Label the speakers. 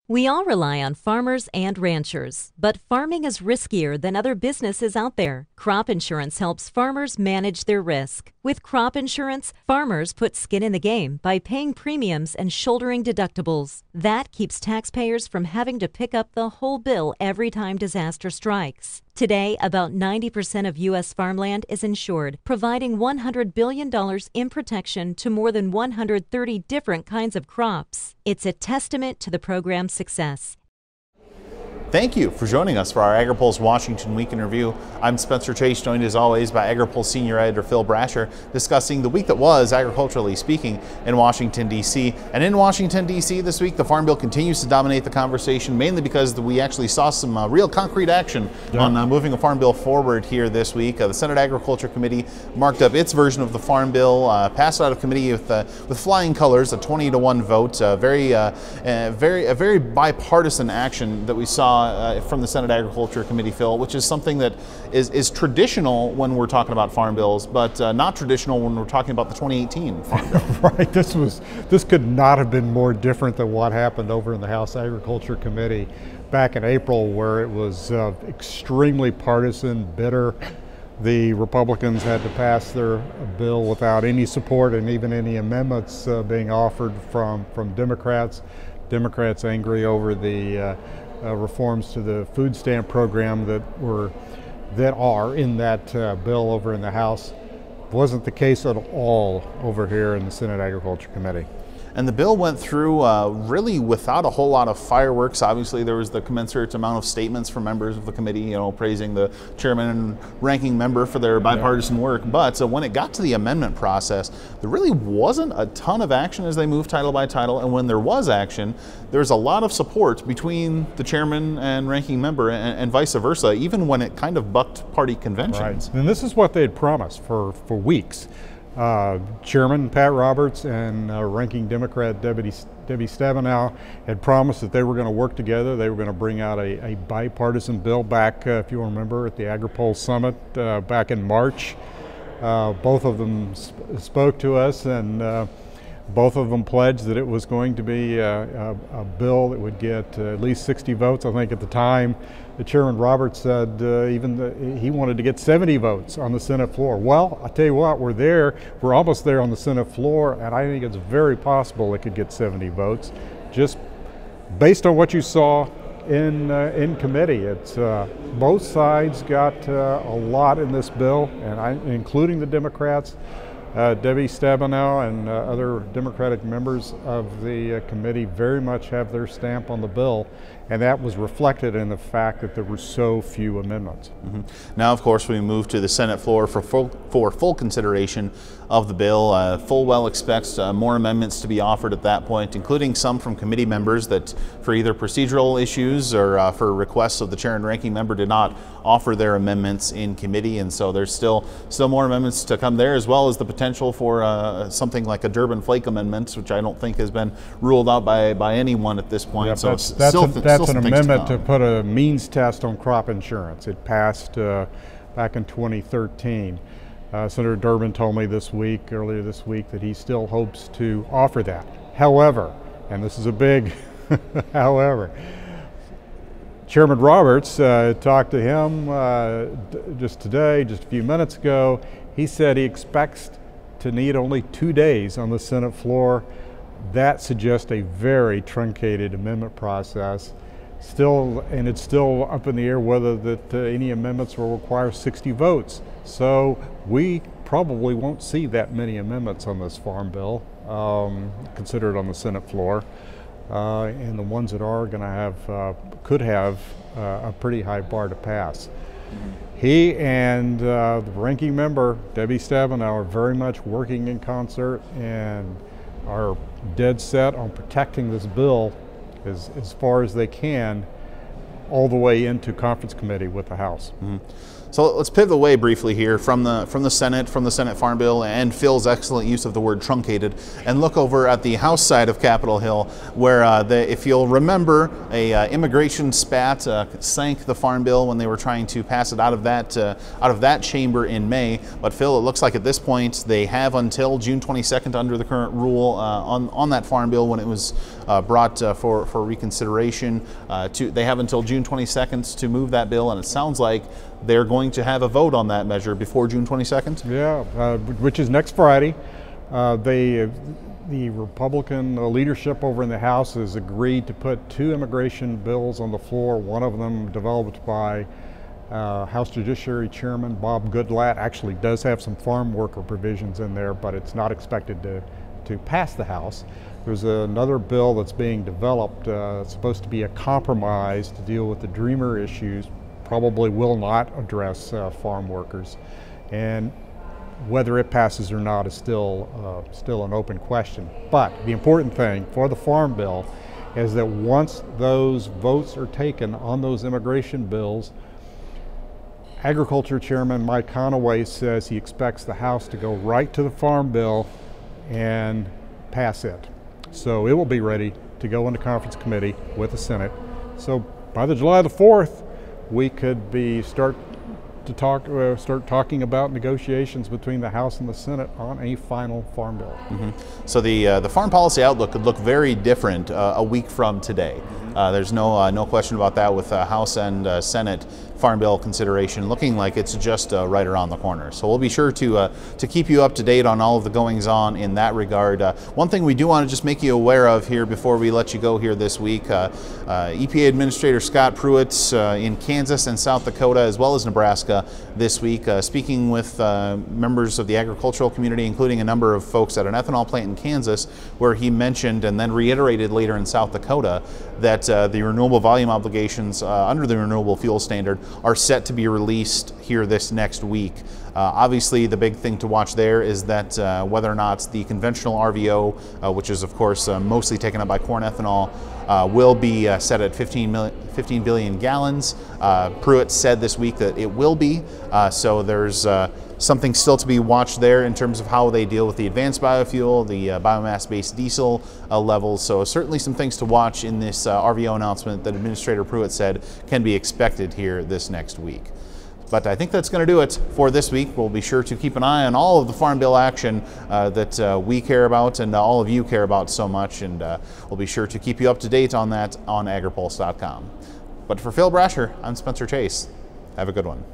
Speaker 1: We all rely on farmers and ranchers, but farming is riskier than other businesses out there. Crop insurance helps farmers manage their risk. With crop insurance, farmers put skin in the game by paying premiums and shouldering deductibles. That keeps taxpayers from having to pick up the whole bill every time disaster strikes. Today, about 90% of U.S. farmland is insured, providing $100 billion in protection to more than 130 different kinds of crops. It's a testament to the program's success.
Speaker 2: Thank you for joining us for our Agri-Pulse Washington Week in Review. I'm Spencer Chase, joined as always by Agri-Pulse Senior Editor Phil Brasher, discussing the week that was, agriculturally speaking, in Washington, D.C. And in Washington, D.C. this week, the Farm Bill continues to dominate the conversation, mainly because we actually saw some real concrete action on moving a Farm Bill forward here this week. The Senate Agriculture Committee marked up its version of the Farm Bill, passed out of committee with flying colors, a 20-to-1 vote, a very bipartisan action that we saw from the Senate Agriculture Committee, Phil, which is something that is traditional when we're talking about farm bills, but not traditional when we're talking about the 2018 Farm Bill.
Speaker 3: Right. This could not have been more different than what happened over in the House Agriculture Committee back in April, where it was extremely partisan, bitter. The Republicans had to pass their bill without any support and even any amendments being offered from Democrats. Democrats angry over the reforms to the food stamp program that are in that bill over in the House. Wasn't the case at all over here in the Senate Agriculture Committee.
Speaker 2: And the bill went through really without a whole lot of fireworks. Obviously, there was the commensurate amount of statements from members of the committee, praising the chairman and ranking member for their bipartisan work. But when it got to the amendment process, there really wasn't a ton of action as they moved title by title. And when there was action, there's a lot of support between the chairman and ranking member and vice versa, even when it kind of bucked party conventions.
Speaker 3: Right. And this is what they had promised for weeks. Chairman Pat Roberts and Ranking Democrat Debbie Stabenow had promised that they were going to work together. They were going to bring out a bipartisan bill back, if you remember, at the Agri-Pulse Summit back in March. Both of them spoke to us, and both of them pledged that it was going to be a bill that would get at least 60 votes. I think at the time, the Chairman Roberts said he wanted to get 70 votes on the Senate floor. Well, I tell you what, we're almost there on the Senate floor, and I think it's very possible it could get 70 votes, just based on what you saw in committee. It's both sides got a lot in this bill, and including the Democrats. Debbie Stabenow and other Democratic members of the committee very much have their stamp on the bill, and that was reflected in the fact that there were so few amendments.
Speaker 2: Now, of course, we move to the Senate floor for full consideration of the bill. Fulwell expects more amendments to be offered at that point, including some from committee members that, for either procedural issues or for requests of the chair and ranking member, did not offer their amendments in committee, and so there's still more amendments to come there, as well as the potential for something like a Durbin Flake amendment, which I don't think has been ruled out by anyone at this point.
Speaker 3: Yep, so that's an amendment to put a means test on crop insurance. It passed back in 2013. Senator Durbin told me earlier this week, that he still hopes to offer that. However, and this is a big however, Chairman Roberts talked to him just a few minutes ago. He said he expects to need only 2 days on the Senate floor. That suggests a very truncated amendment process. And it's still up in the air whether any amendments will require 60 votes. So we probably won't see that many amendments on this farm bill, considered on the Senate floor. And the ones that are going to could have a pretty high bar to pass. He and the ranking member, Debbie Stabenow, are very much working in concert and are dead set on protecting this bill as far as they can, all the way into conference committee with the House.
Speaker 2: So let's pivot away briefly here from the Senate Farm Bill and Phil's excellent use of the word truncated, and look over at the House side of Capitol Hill, where if you'll remember, a immigration spat sank the Farm Bill when they were trying to pass it out of that chamber in May. But Phil, it looks like at this point they have until June 22nd under the current rule on that Farm Bill when it was brought for reconsideration. They have until June 22nd to move that bill, and it sounds like they're going to have a vote on that measure before June 22nd?
Speaker 3: Yeah, which is next Friday. The Republican leadership over in the House has agreed to put 2 immigration bills on the floor. One of them developed by House Judiciary Chairman Bob Goodlatte actually does have some farm worker provisions in there, but it's not expected to pass the House. There's another bill that's being developed. It's supposed to be a compromise to deal with the Dreamer issues. Probably will not address farm workers, and whether it passes or not is still an open question. But the important thing for the Farm Bill is that once those votes are taken on those immigration bills, Agriculture Chairman Mike Conaway says he expects the House to go right to the Farm Bill and pass it. So it will be ready to go into conference committee with the Senate. So by the July the 4th, we could start talking about negotiations between the House and the Senate on a final Farm Bill.
Speaker 2: So the foreign policy outlook could look very different a week from today. There's no question about that, with House and Senate Farm Bill consideration looking like it's just right around the corner. So we'll be sure to keep you up to date on all of the goings on in that regard. One thing we do want to just make you aware of here before we let you go here this week, EPA Administrator Scott Pruitt in Kansas and South Dakota as well as Nebraska this week, speaking with members of the agricultural community, including a number of folks at an ethanol plant in Kansas, where he mentioned and then reiterated later in South Dakota that the renewable volume obligations under the renewable fuel standard are set to be released here this next week. Obviously, the big thing to watch there is that whether or not the conventional RVO, which is of course mostly taken up by corn ethanol, will be set at 15 billion gallons. Pruitt said this week that it will be, so there's something still to be watched there in terms of how they deal with the advanced biofuel, the biomass-based diesel levels. So certainly some things to watch in this RVO announcement that Administrator Pruitt said can be expected here this next week. But I think that's going to do it for this week. We'll be sure to keep an eye on all of the Farm Bill action that we care about and all of you care about so much, and we'll be sure to keep you up to date on that on Agri-Pulse.com. But for Phil Brasher, I'm Spencer Chase. Have a good one.